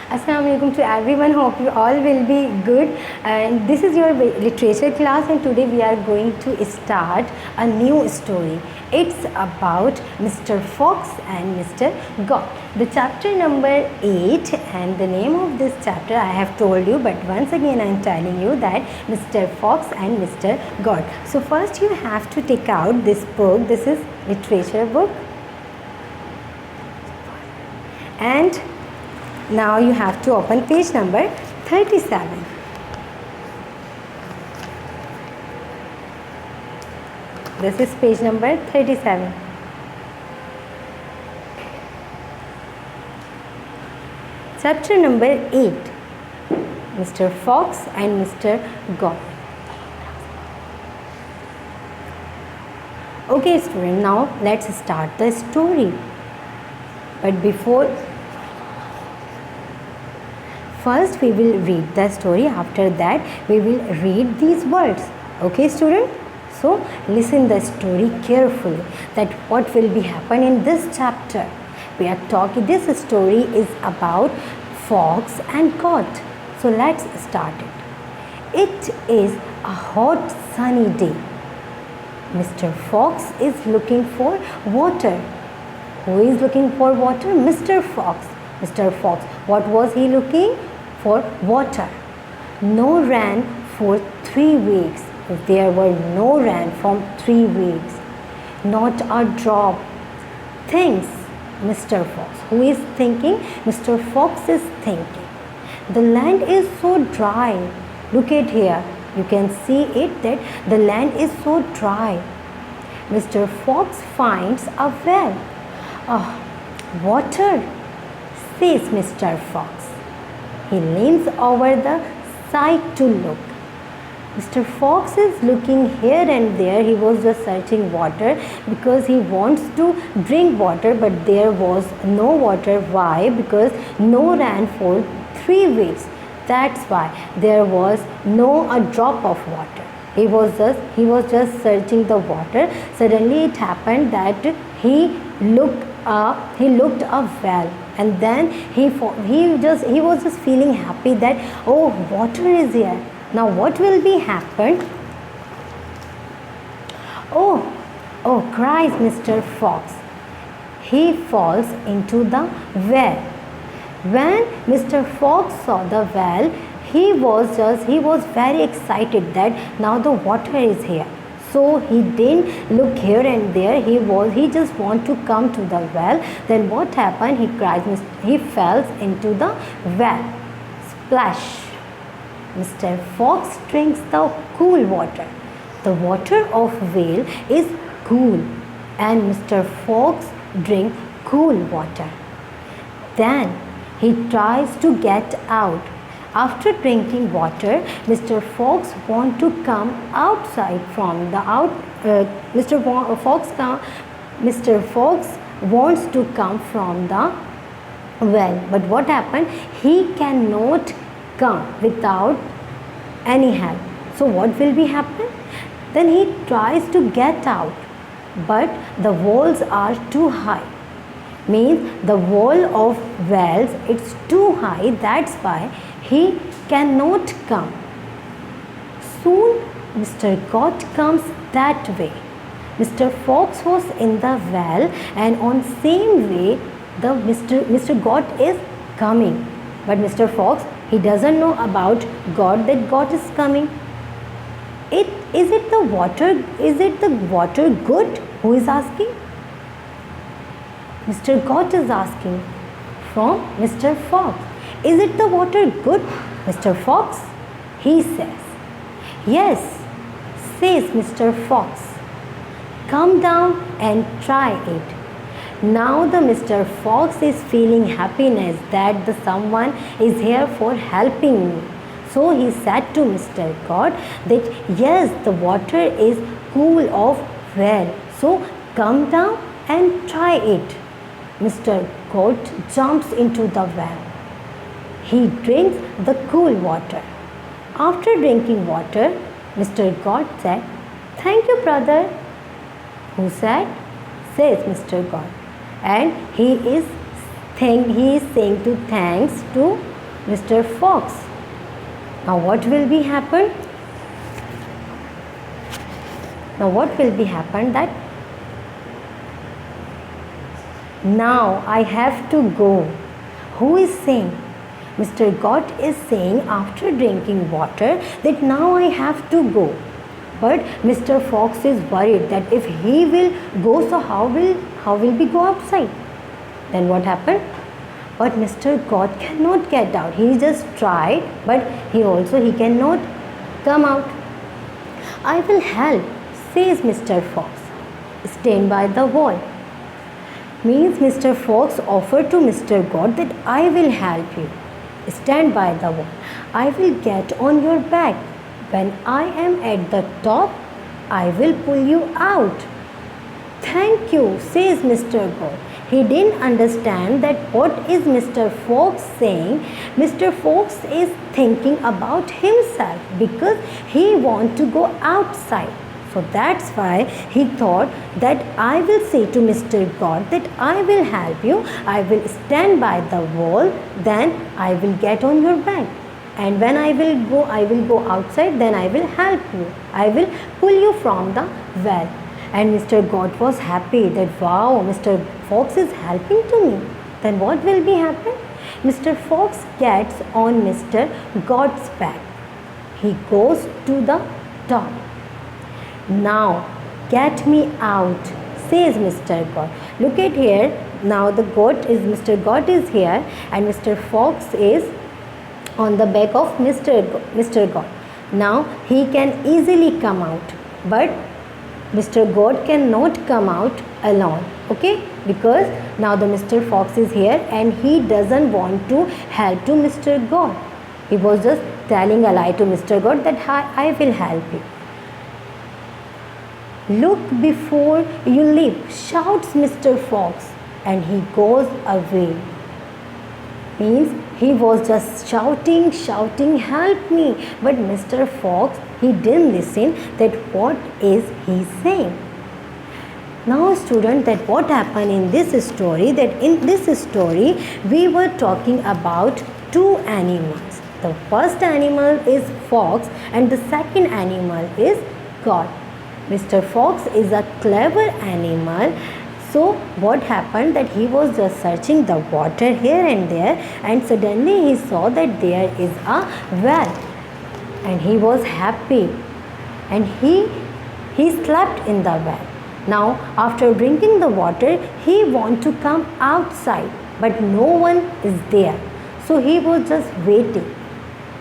Assalamu alaikum to everyone. Hope you all will be good. And this is your literature class, and today we are going to start a new story. It's about Mr. Fox and Mr. God. The chapter number 8, and the name of this chapter I have told you, but once again I am telling you that Mr. Fox and Mr. God. So first you have to take out this book. This is literature book, and now you have to open page number 37. This is page number 37. Chapter number 8, Mr. Fox and Mr. God. Okay student, now let's start the story. But before, first we will read the story. After that we will read these words. Okay student? So listen the story carefully, that what will be happen in this chapter. We are talking, this story is about Fox and God. So let's start it. It is a hot sunny day. Mr. Fox is looking for water. Who is looking for water? Mr. Fox. Mr. Fox, what was he looking for? Water. No rain for 3 weeks. There were no rain from 3 weeks. Not a drop. Thinks Mr. Fox. Who is thinking? Mr. Fox is thinking. The land is so dry. Look at here. You can see it that the land is so dry. Mr. Fox finds a well. Water, says Mr. Fox. He leans over the side to look. Mr. Fox is looking here and there. He was just searching water because he wants to drink water, but there was no water. Why? Because no rain for 3 weeks. That's why there was no a drop of water. He was just searching the water. Suddenly it happened that he looked a well, and then he was just feeling happy that, oh, water is here. Now what will be happen? Oh, cries Mr. Fox. He falls into the well. When Mr. Fox saw the well, he was very excited that now the water is here. So he didn't look here and there. He just want to come to the well. Then what happened? He fell into the well. Splash. Mr. Fox drinks the cool water. The water of well is cool, and Mr. Fox drinks cool water. Then he tries to get out. After drinking water, Mr. Fox wants to come outside from the out. Mr. Fox wants to come from the well, but what happened? He cannot come without any help. So what will be happen? Then he tries to get out, but the walls are too high. Means the wall of wells, it's too high. That's why he cannot come. Soon Mr. God comes that way. Mr. Fox was in the well, and on same way the Mr. God is coming. But Mr. Fox, he doesn't know about God, that God is coming. Is it the water good? Who is asking? Mr. God is asking from Mr. Fox. Is it the water good, Mr. Fox? He says. Yes, says Mr. Fox. Come down and try it. Now the Mr. Fox is feeling happiness that someone is here for helping me. So he said to Mr. God that yes, the water is cool of well. So come down and try it. Mr. God jumps into the well. He drinks the cool water. After drinking water, Mr. God said, "Thank you, brother." Who said? Says Mr. God. And he is saying to thanks to Mr. Fox. Now what will be happen? Now what will be happen that now I have to go. Who is saying? Mr. Goat is saying after drinking water that now I have to go. But Mr. Fox is worried that if he will go, so how will we go outside? Then what happened? But Mr. Goat cannot get out. He just tried, but he cannot come out. I will help, says Mr. Fox. Stand by the wall. Means Mr. Fox offered to Mr. Goat that I will help you. Stand by the wall. I will get on your back. When I am at the top, I will pull you out. Thank you, says Mr. Goat. He didn't understand that what is Mr. Fox saying. Mr. Fox is thinking about himself because he wants to go outside. So that's why he thought that I will say to Mr. Goat that I will help you. I will stand by the wall. Then I will get on your back. And when I will go outside. Then I will help you. I will pull you from the well. And Mr. Goat was happy that wow, Mr. Fox is helping to me. Then what will be happen? Mr. Fox gets on Mr. Goat's back. He goes to the top. Now get me out, says Mr. Goat. Look at here. Now the Mr. Goat is here and Mr. Fox is on the back of Mr. Goat. Now he can easily come out, but Mr. Goat cannot come out alone. Okay, because now the Mr. Fox is here and he doesn't want to help to Mr. Goat. He was just telling a lie to Mr. Goat that I will help you. Look before you leap, shouts Mr. Fox, and he goes away. Means he was just shouting, help me. But Mr. Fox, he didn't listen that what is he saying. Now student, that what happened in this story, that in this story we were talking about two animals. The first animal is fox and the second animal is goat. Mr. Fox is a clever animal. So what happened that he was just searching the water here and there and suddenly he saw that there is a well and he was happy and he slept in the well. Now after drinking the water he want to come outside but no one is there. So he was just waiting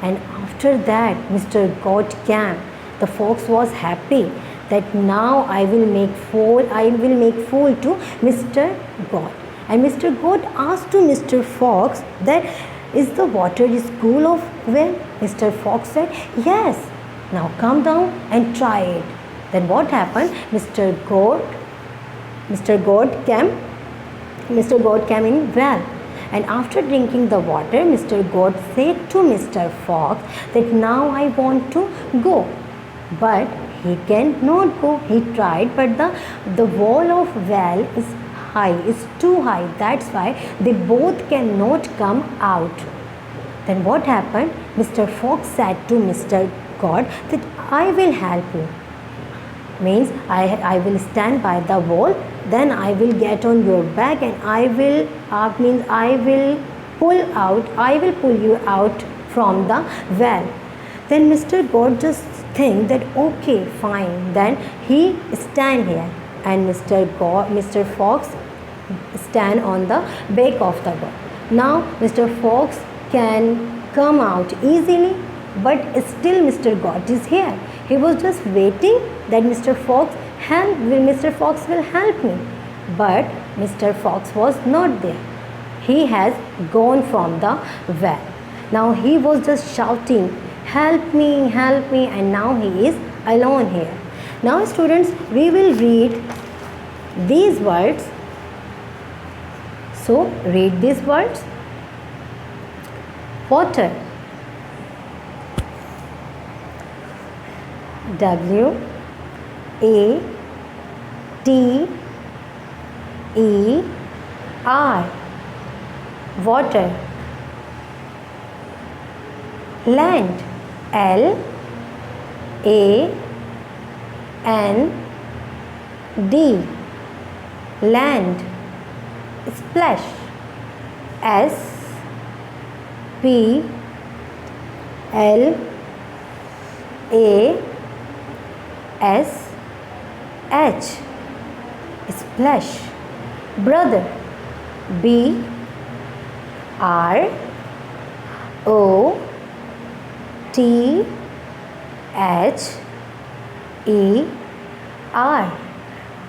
and after that Mr. Goat came. The fox was happy that now I will make fool to Mr. Goat. And Mr. Goat asked to Mr. Fox that is the water is cool of well? Mr. Fox said yes. Now come down and try it. Then what happened? Mr. Goat came in well. And after drinking the water, Mr. Goat said to Mr. Fox that now I want to go. But he cannot go. He tried, but the wall of well is high, is too high. That's why they both cannot come out. Then what happened? Mr. Fox said to Mr. Goat that I will help you. Means I will stand by the wall. Then I will get on your back and I will pull you out from the well. Then Mr. Goat just think that okay fine, then he stand here and Mr. Fox stand on the back of the goat. Now Mr. Fox can come out easily but still Mr. Goat is here. He was just waiting that Mr. Fox will help me, but Mr. Fox was not there. He has gone from the well. Now he was just shouting help me, and now he is alone here. Now students, we will read these words. So read these words. Water. W-A-T-E-R. Water. Land. L A N D. Land. Splash. S P L A S H. Splash. Brother. B R O T H E R.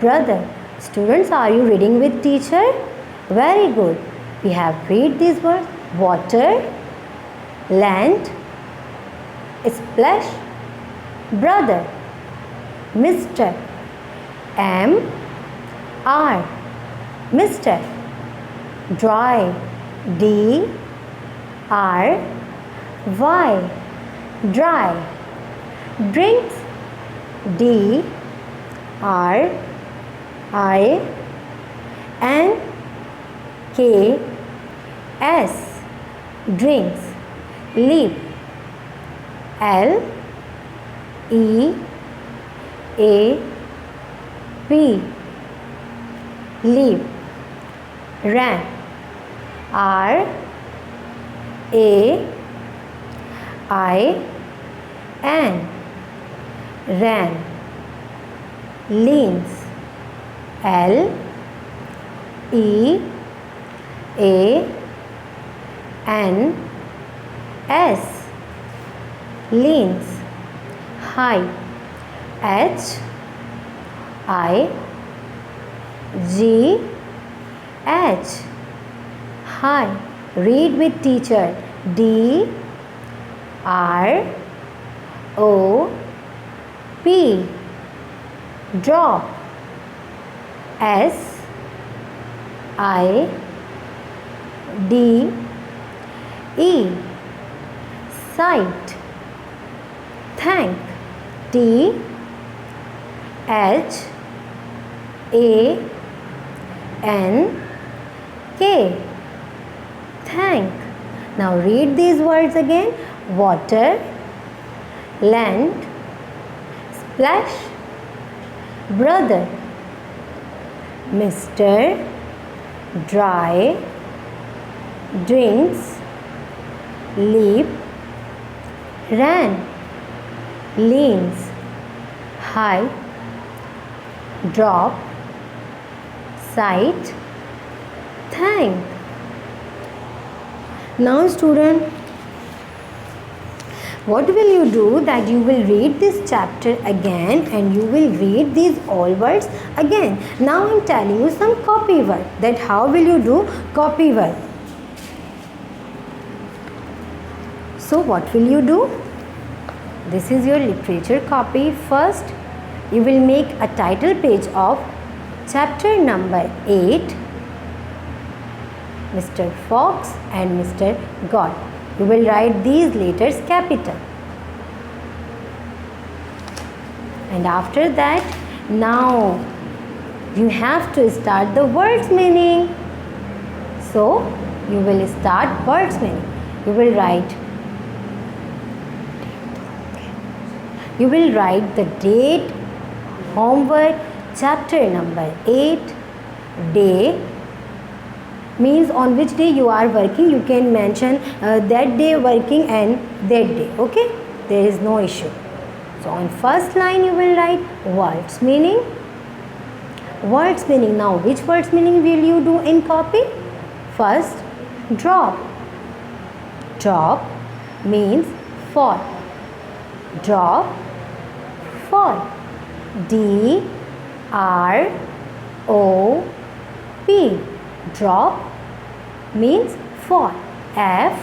Brother. Students, are you reading with teacher? Very good. We have read these words: water, land, splash, brother. Mr. M R. Mr. Dry. D R Y. Dry. Drinks. D R I N K S. Drinks. Leap. L E A P. Leap. Ran. R A I N. Ran. Leans. L E A N S. Leans. High. H I G H. High. Read with teacher. D R O P. Drop. S I D E. Sight. Thank. T H A N K. Thank. Now read these words again: water, land, splash, brother. Mr. Dry. Drinks. Leap. Ran. Leans. High. Drop. Sight. Thank. Now student, what will you do? That you will read this chapter again and you will read these all words again. Now I am telling you some copy word. That how will you do copy word? So what will you do? This is your literature copy. First, you will make a title page of chapter number 8, Mr. Fox and Mr. God. You will write these letters capital. And after that, now you have to start the words meaning. So you will start words meaning. You will write the date, homework, chapter number 8, day, means on which day you are working. You can mention that day working and that day. Okay, there is no issue. So on first line you will write words meaning. Words meaning. Now which words meaning will you do in copy? First, drop. Drop means fall. Drop, fall. D R O P. Drop means fall. F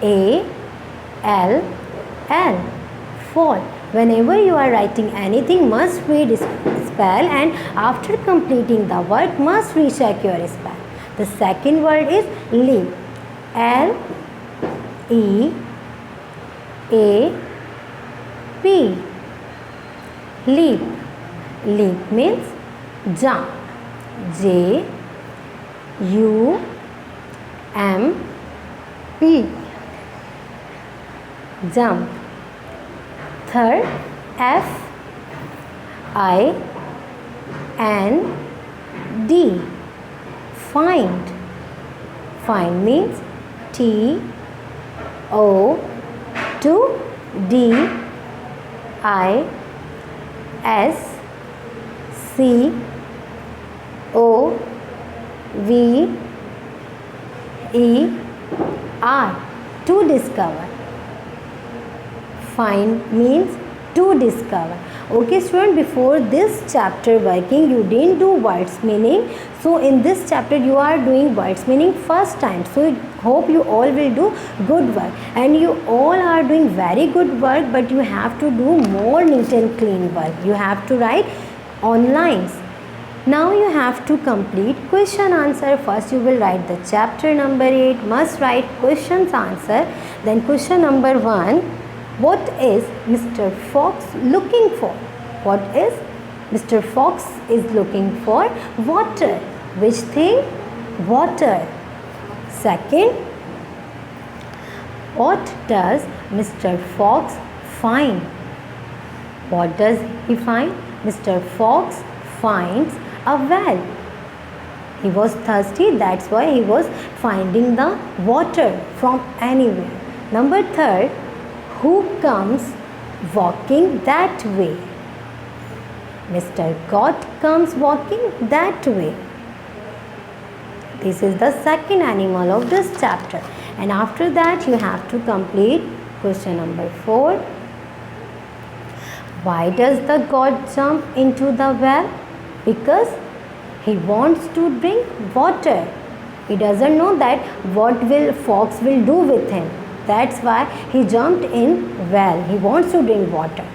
A L L. Fall. Whenever you are writing anything, must read spell, and after completing the word must recheck your spell. The second word is leap. L E A P. Leap. Leap means jump. J U M P. jump. Third, F I N D, find. Find means T O 2 D I S C O V E R, to discover. Find means to discover. Okay student, before this chapter working you didn't do words meaning, so in this chapter you are doing words meaning first time, so hope you all will do good work, and you all are doing very good work, but you have to do more neat and clean work. You have to write on lines. Now you have to complete question answer. First you will write the chapter number 8, must write questions answer. Then question number 1, what is Mr. Fox looking for? What is Mr. Fox is looking for? Water. Which thing? Water. Second, what does Mr. Fox find? What does he find? Mr. Fox finds a well. He was thirsty, that's why he was finding the water from anywhere. Number 3, who comes walking that way? Mr. Goat comes walking that way. This is the second animal of this chapter. And after that you have to complete question number 4. Why does the goat jump into the well? Because he wants to drink water. He doesn't know that what will fox will do with him. That's why he jumped in well. He wants to drink water.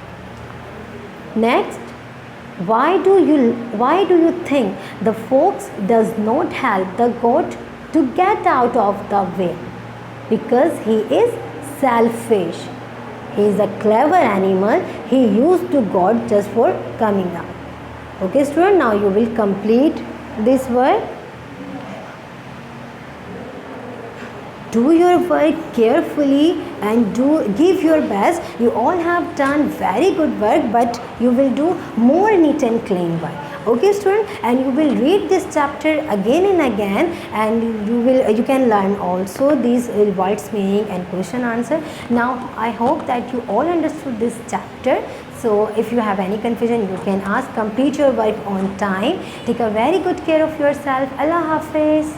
Next, why do you think the fox does not help the goat to get out of the well? Because he is selfish. He is a clever animal. He used the goat just for coming out. Okay student, now you will complete this work. Do your work carefully and give your best. You all have done very good work, but you will do more neat and clean work. Okay student, and you will read this chapter again and again, and you can learn also these words meaning and question answer. Now I hope that you all understood this chapter. So if you have any confusion you can ask. Complete your work on time. Take a very good care of yourself. Allah Hafiz.